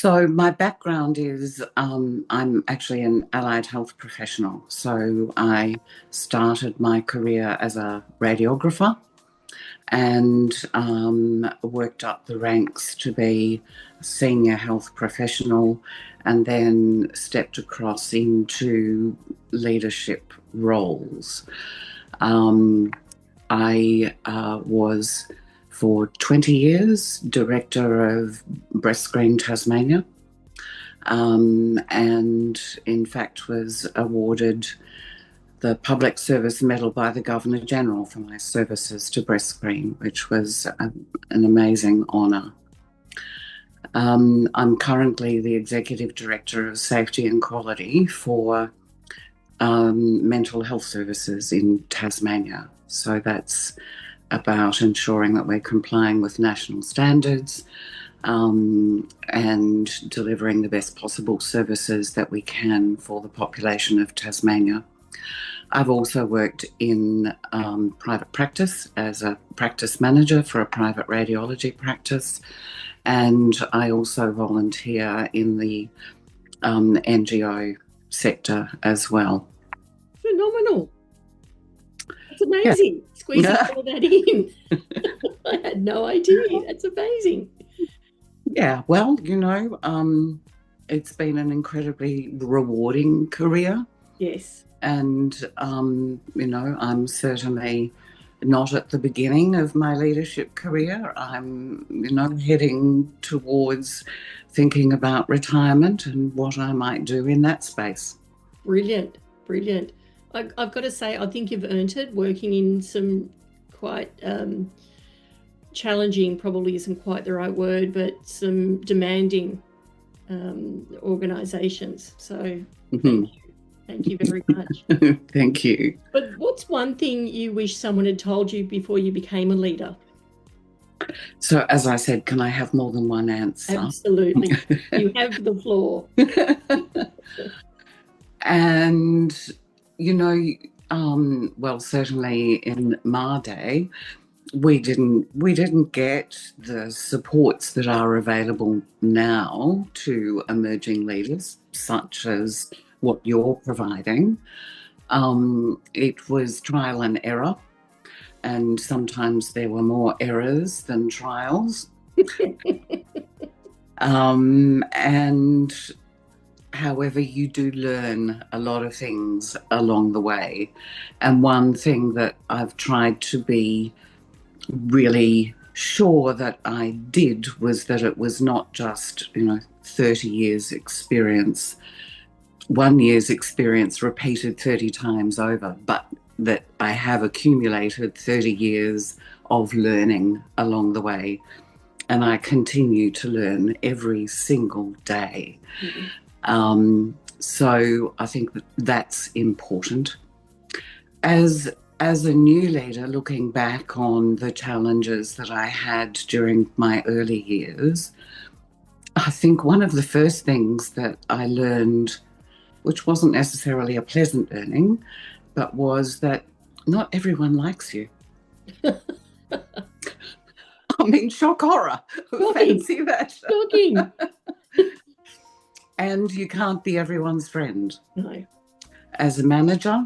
So my background is I'm actually an allied health professional. So I started my career as a radiographer and worked up the ranks to be a senior health professional and then stepped across into leadership roles. Um, I was for 20 years director of Breast Screen Tasmania, and in fact was awarded the Public Service Medal by the Governor General for my services to breast screen, which was an amazing honour. I'm currently the Executive Director of Safety and Quality for mental health services in Tasmania. So that's about ensuring that we're complying with national standards and delivering the best possible services that we can for the population of Tasmania. I've also worked in private practice as a practice manager for a private radiology practice, and I also volunteer in the NGO sector as well. Phenomenal. That's amazing. Yeah. Squeezing all that in. I had no idea. That's amazing. Yeah, well, it's been an incredibly rewarding career. Yes. And, I'm certainly not at the beginning of my leadership career. I'm, heading towards thinking about retirement and what I might do in that space. Brilliant, brilliant. I've got to say, I think you've earned it working in some quite challenging, probably isn't quite the right word, but some demanding organisations. So thank you very much. Thank you. But what's one thing you wish someone had told you before you became a leader? So, as I said, can I have more than one answer? Absolutely. You have the floor. And, certainly in my day, we didn't get the supports that are available now to emerging leaders, such as what you're providing. It was trial and error, and sometimes there were more errors than trials. And however, you do learn a lot of things along the way. And one thing that I've tried to be really sure that I did was that it was not just, 30 years experience, 1 year's experience repeated 30 times over, but that I have accumulated 30 years of learning along the way. And I continue to learn every single day. Mm-hmm. So I think that's important. As a new leader, looking back on the challenges that I had during my early years, I think one of the first things that I learned, which wasn't necessarily a pleasant learning, but was that not everyone likes you. I mean, shock horror. Fancy that. Shocking. And you can't be everyone's friend. No. As a manager,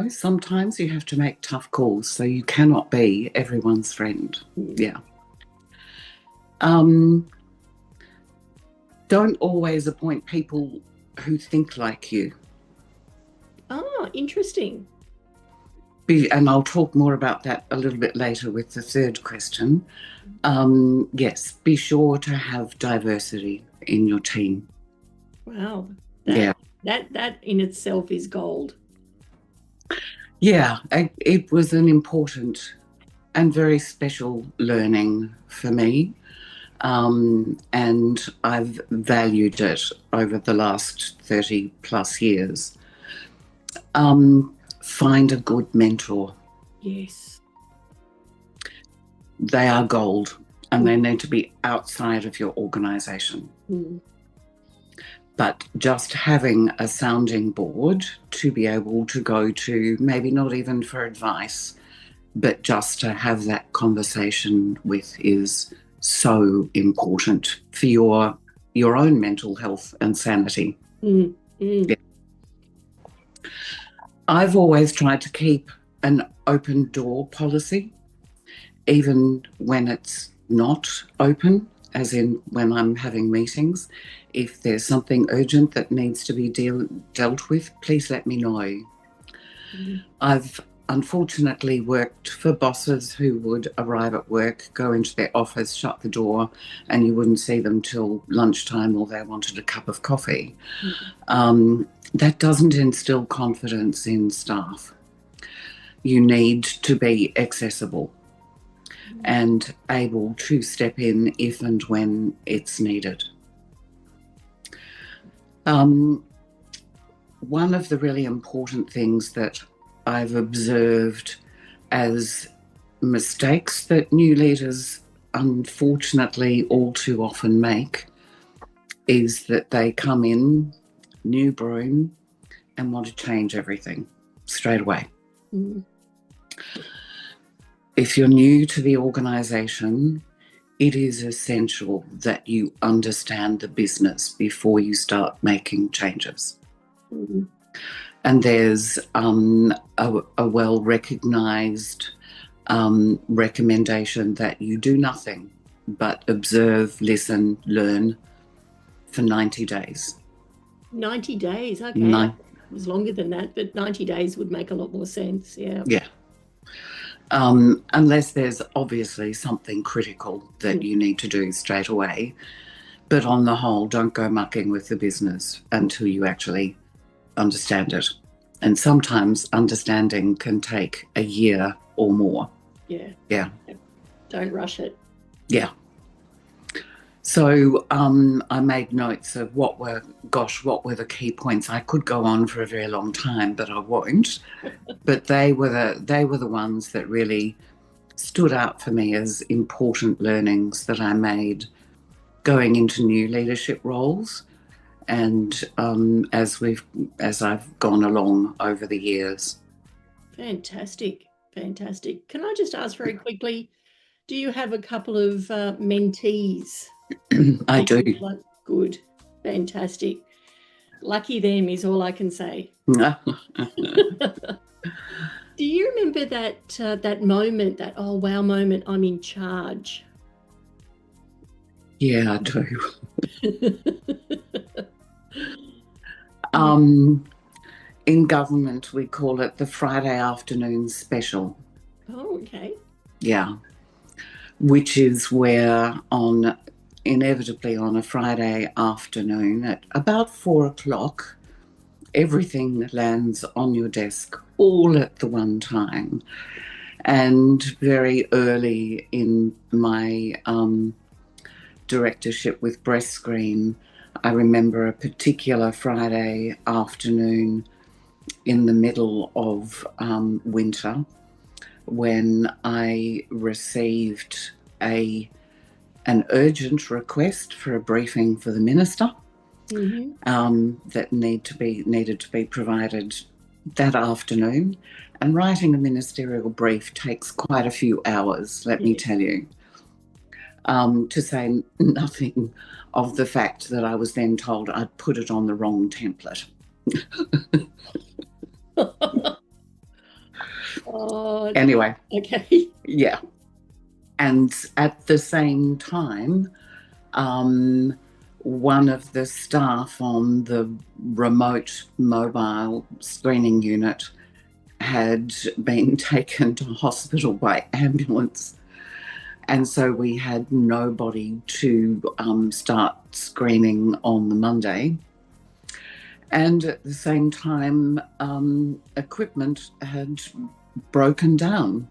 sometimes you have to make tough calls, so you cannot be everyone's friend. Yeah. Don't always appoint people who think like you. Oh, interesting. And I'll talk more about that a little bit later with the third question. Yes, be sure to have diversity in your team. Wow. Yeah. That in itself is gold. Yeah, it was an important and very special learning for me. And I've valued it over the last 30 plus years. Find a good mentor. Yes. They are gold, and they need to be outside of your organisation. But just having a sounding board to be able to go to, maybe not even for advice, but just to have that conversation with is so important for your your own mental health and sanity. Yeah. I've always tried to keep an open door policy, even when it's not open, as in when I'm having meetings. If there's something urgent that needs to be dealt with, please let me know. I've unfortunately worked for bosses who would arrive at work, go into their office, shut the door, and you wouldn't see them till lunchtime or they wanted a cup of coffee. That doesn't instill confidence in staff. You need to be accessible and able to step in if and when it's needed. One of the really important things that I've observed as mistakes that new leaders unfortunately all too often make is that they come in, new broom, and want to change everything straight away. If you're new to the organisation, it is essential that you understand the business before you start making changes. And there's a well-recognised recommendation that you do nothing but observe, listen, learn for 90 days. 90 days, okay. It was longer than that, but 90 days would make a lot more sense, yeah. Yeah. Unless there's obviously something critical that you need to do straight away. But on the whole, don't go mucking with the business until you actually understand it. And sometimes understanding can take a year or more. Yeah. Don't rush it. Yeah. So I made notes of what were the key points. I could go on for a very long time, but I won't. But they were the ones that really stood out for me as important learnings that I made going into new leadership roles, and as I've gone along over the years. Fantastic. Can I just ask very quickly, do you have a couple of mentees? I do. Good. Fantastic. Lucky them is all I can say. Do you remember that moment, that oh wow moment, I'm in charge? Yeah, I do. In government, we call it the Friday afternoon special. Oh, okay. Yeah. Which is where inevitably on a Friday afternoon at about 4 o'clock, everything lands on your desk all at the one time. And very early in my directorship with Breast Screen, I remember a particular Friday afternoon in the middle of winter when I received an urgent request for a briefing for the minister that needed to be provided that afternoon. And writing a ministerial brief takes quite a few hours, let me tell you, to say nothing of the fact that I was then told I'd put it on the wrong template. Anyway. Okay. Yeah. And at the same time, one of the staff on the remote mobile screening unit had been taken to hospital by ambulance. And so we had nobody to start screening on the Monday. And at the same time, equipment had broken down.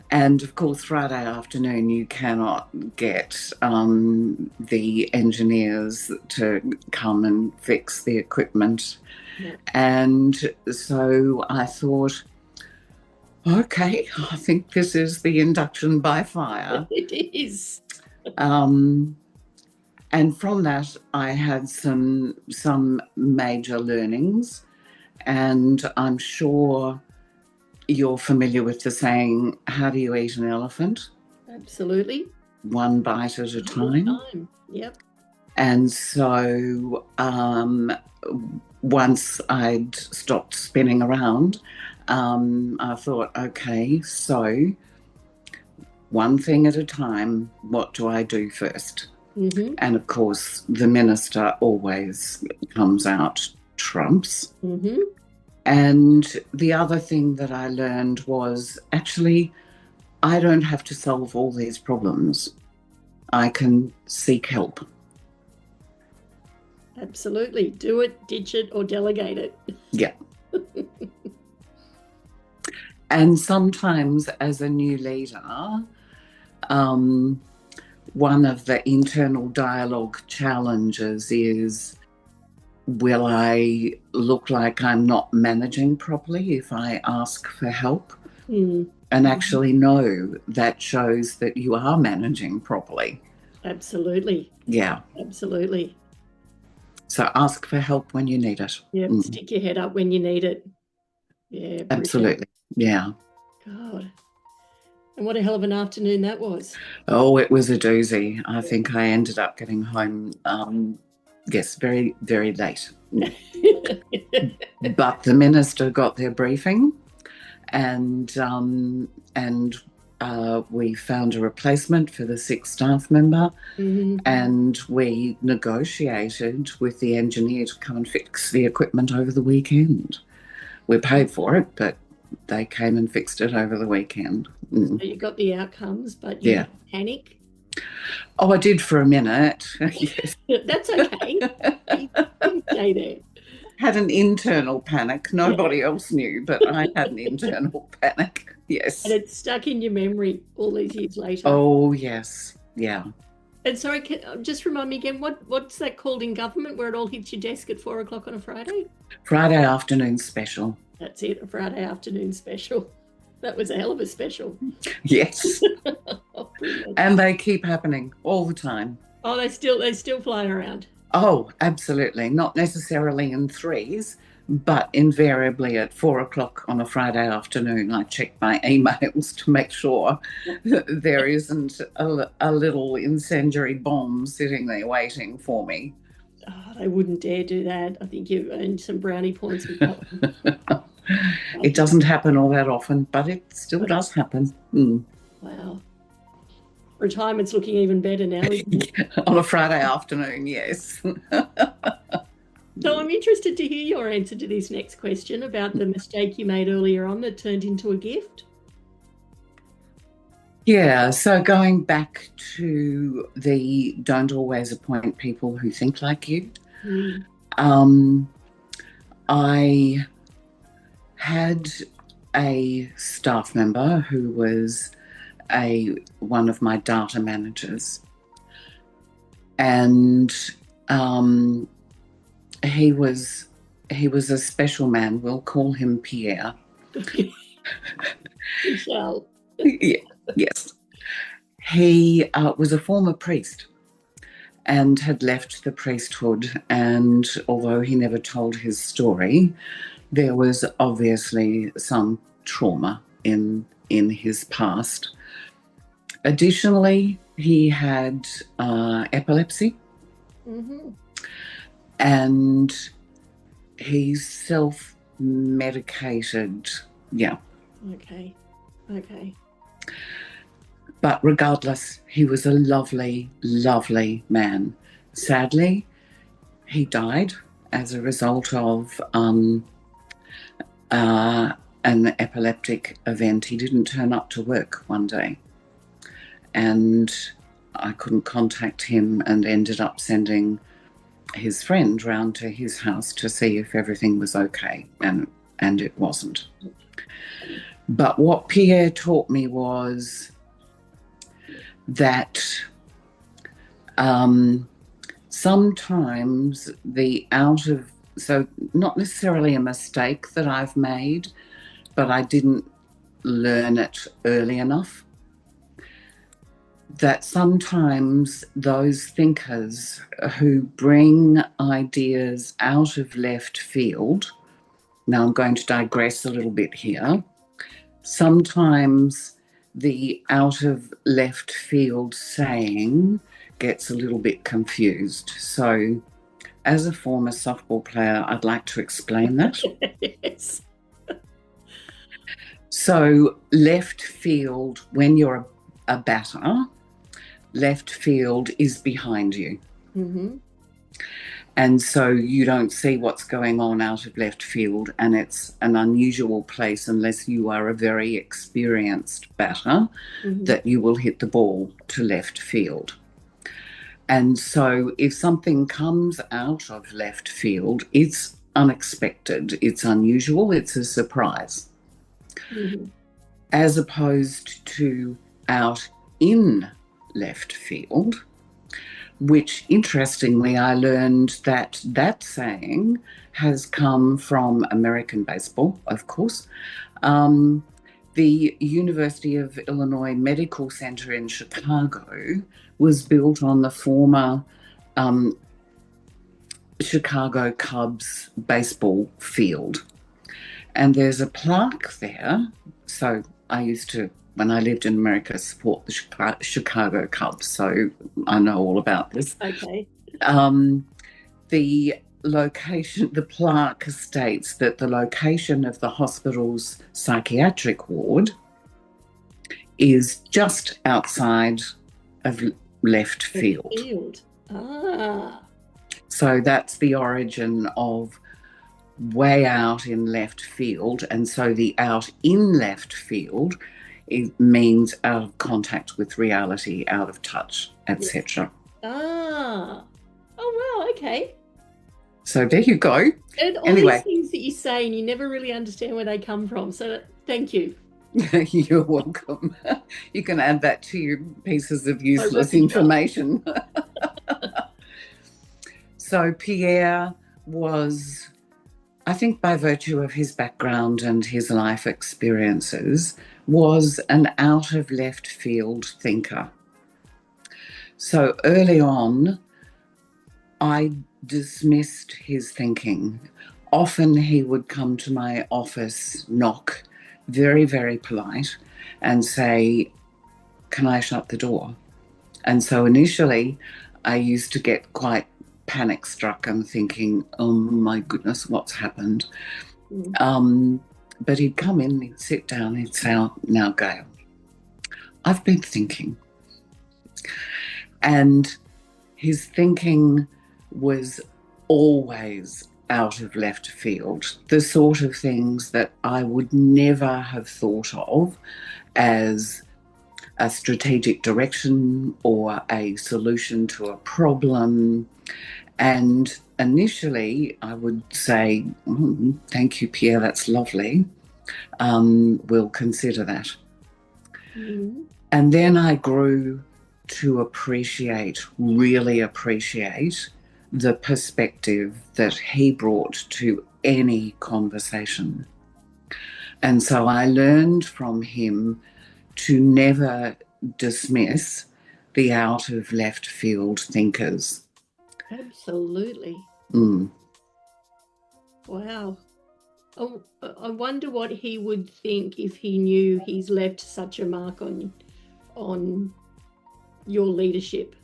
And of course, Friday afternoon, you cannot get the engineers to come and fix the equipment. Yeah. And so I thought, okay, I think this is the induction by fire. It is. And from that, I had some major learnings. And I'm sure you're familiar with the saying, how do you eat an elephant? Absolutely. One bite at a time. Yep. And so once I'd stopped spinning around, I thought, okay, so one thing at a time, what do I do first? Mm-hmm. And of course, the minister always comes out trumps. Mm-hmm. And the other thing that I learned was actually, I don't have to solve all these problems. I can seek help. Absolutely. Do it, ditch it, or delegate it. Yeah. And sometimes as a new leader, one of the internal dialogue challenges is, will I look like I'm not managing properly if I ask for help? Mm. And actually, no, that shows that you are managing properly. Absolutely. Yeah. Absolutely. So ask for help when you need it. Yeah, stick your head up when you need it. Yeah, brilliant. Absolutely. Yeah. God. And what a hell of an afternoon that was. Oh, it was a doozy. I think I ended up getting home, yes, very, very late. But the minister got their briefing, and we found a replacement for the sick staff member, and we negotiated with the engineer to come and fix the equipment over the weekend. We paid for it, but they came and fixed it over the weekend. So you got the outcomes, but you didn't panic? Oh, I did for a minute. Yes. That's okay. You didn't stay there. Had an internal panic. Nobody else knew, but I had an internal panic. Yes. And it's stuck in your memory all these years later. Oh, yes. Yeah. And sorry, just remind me again, what's that called in government where it all hits your desk at 4 o'clock on a Friday? Friday afternoon special. That's it, a Friday afternoon special. That was a hell of a special. Yes. Oh, and they keep happening all the time. Oh, they still fly around. Oh, absolutely. Not necessarily in threes, but invariably at 4 o'clock on a Friday afternoon, I check my emails to make sure there isn't a little incendiary bomb sitting there waiting for me. Oh, they wouldn't dare do that. I think you've earned some brownie points with that. It doesn't happen all that often, but it still does happen. Wow. Retirement's looking even better now, isn't it? On a Friday afternoon, yes. So I'm interested to hear your answer to this next question about the mistake you made earlier on that turned into a gift. Yeah, so going back to the don't always appoint people who think like you, I had a staff member who was one of my data managers, and he was a special man. We'll call him Pierre. Michelle. Yeah, yes. He was a former priest and had left the priesthood, and although he never told his story, there was obviously some trauma in his past. Additionally, he had epilepsy, and he self-medicated. Yeah. Okay. But regardless, he was a lovely, lovely man. Sadly, he died as a result of an epileptic event. He didn't turn up to work one day, and I couldn't contact him and ended up sending his friend round to his house to see if everything was okay, and it wasn't. But what Pierre taught me was that sometimes so not necessarily a mistake that I've made, but I didn't learn it early enough, that sometimes those thinkers who bring ideas out of left field, now I'm going to digress a little bit here, sometimes the out of left field saying gets a little bit confused. So, as a former softball player, I'd like to explain that. Yes. So, left field, when you're a batter, left field is behind you. Mm-hmm. And so you don't see what's going on out of left field, and it's an unusual place unless you are a very experienced batter that you will hit the ball to left field. And so if something comes out of left field, it's unexpected, it's unusual, it's a surprise. As opposed to out in left field, which interestingly I learned that that saying has come from American baseball, of course. The University of Illinois Medical Center in Chicago was built on the former Chicago Cubs baseball field. And there's a plaque there. So I used to, when I lived in America, support the Chicago Cubs. So I know all about this. Okay. The location, the plaque states that the location of the hospital's psychiatric ward is just outside of left field. Ah. So that's the origin of way out in left field. And so the out in left field, it means out of contact with reality, out of touch, etc. Ah. Oh, wow. Okay. So there you go. And all these things that you say, and you never really understand where they come from. So thank you. You're welcome. You can add that to your pieces of useless information. So Pierre was, I think by virtue of his background and his life experiences, was an out of left field thinker. So early on, I dismissed his thinking. Often he would come to my office, knock, very, very polite, and say, "Can I shut the door?" And so initially I used to get quite panic struck and thinking, "Oh my goodness, what's happened?" But he'd come in, he'd sit down, he'd say, "Now, Gail, I've been thinking." And his thinking was always out of left field, the sort of things that I would never have thought of as a strategic direction or a solution to a problem. And initially I would say, "Thank you, Pierre, that's lovely. We'll consider that." And then I grew to appreciate, really appreciate, the perspective that he brought to any conversation. And so I learned from him to never dismiss the out of left field thinkers. Absolutely. Wow. Oh, I wonder what he would think if he knew he's left such a mark on your leadership.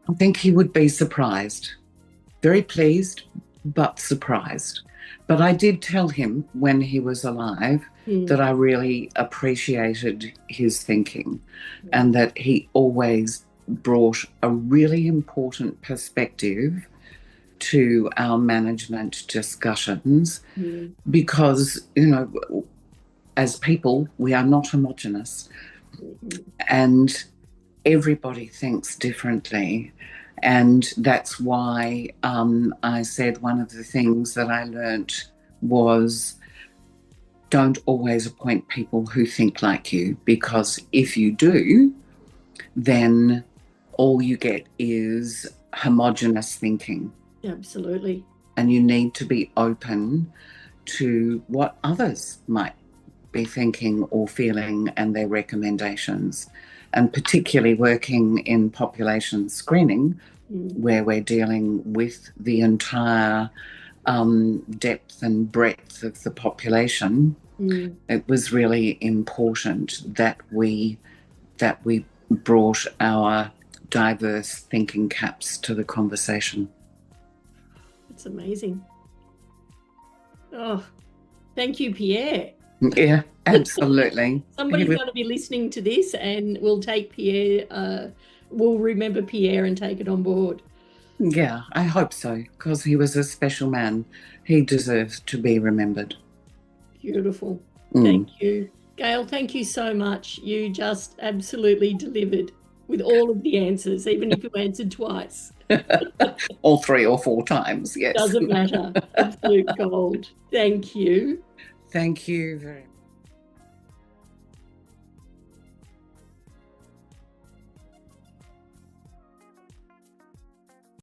I think he would be surprised, very pleased, but surprised. But I did tell him when he was alive that I really appreciated his thinking and that he always brought a really important perspective to our management discussions because, you know, as people, we are not homogenous and everybody thinks differently. And that's why I said one of the things that I learnt was don't always appoint people who think like you, because if you do, then all you get is homogenous thinking. Absolutely. And you need to be open to what others might be thinking or feeling and their recommendations. And particularly working in population screening, where we're dealing with the entire depth and breadth of the population, it was really important that we brought our diverse thinking caps to the conversation. It's amazing. Oh, thank you, Pierre. Yeah, absolutely. Somebody's going to be listening to this and will take Pierre, will remember Pierre and take it on board. Yeah, I hope so, because he was a special man. He deserved to be remembered. Beautiful. Thank you. Gail, thank you so much. You just absolutely delivered with all of the answers, even if you answered twice. Or 3 or 4 times, yes. Doesn't matter. Absolute gold. Thank you. Thank you very much.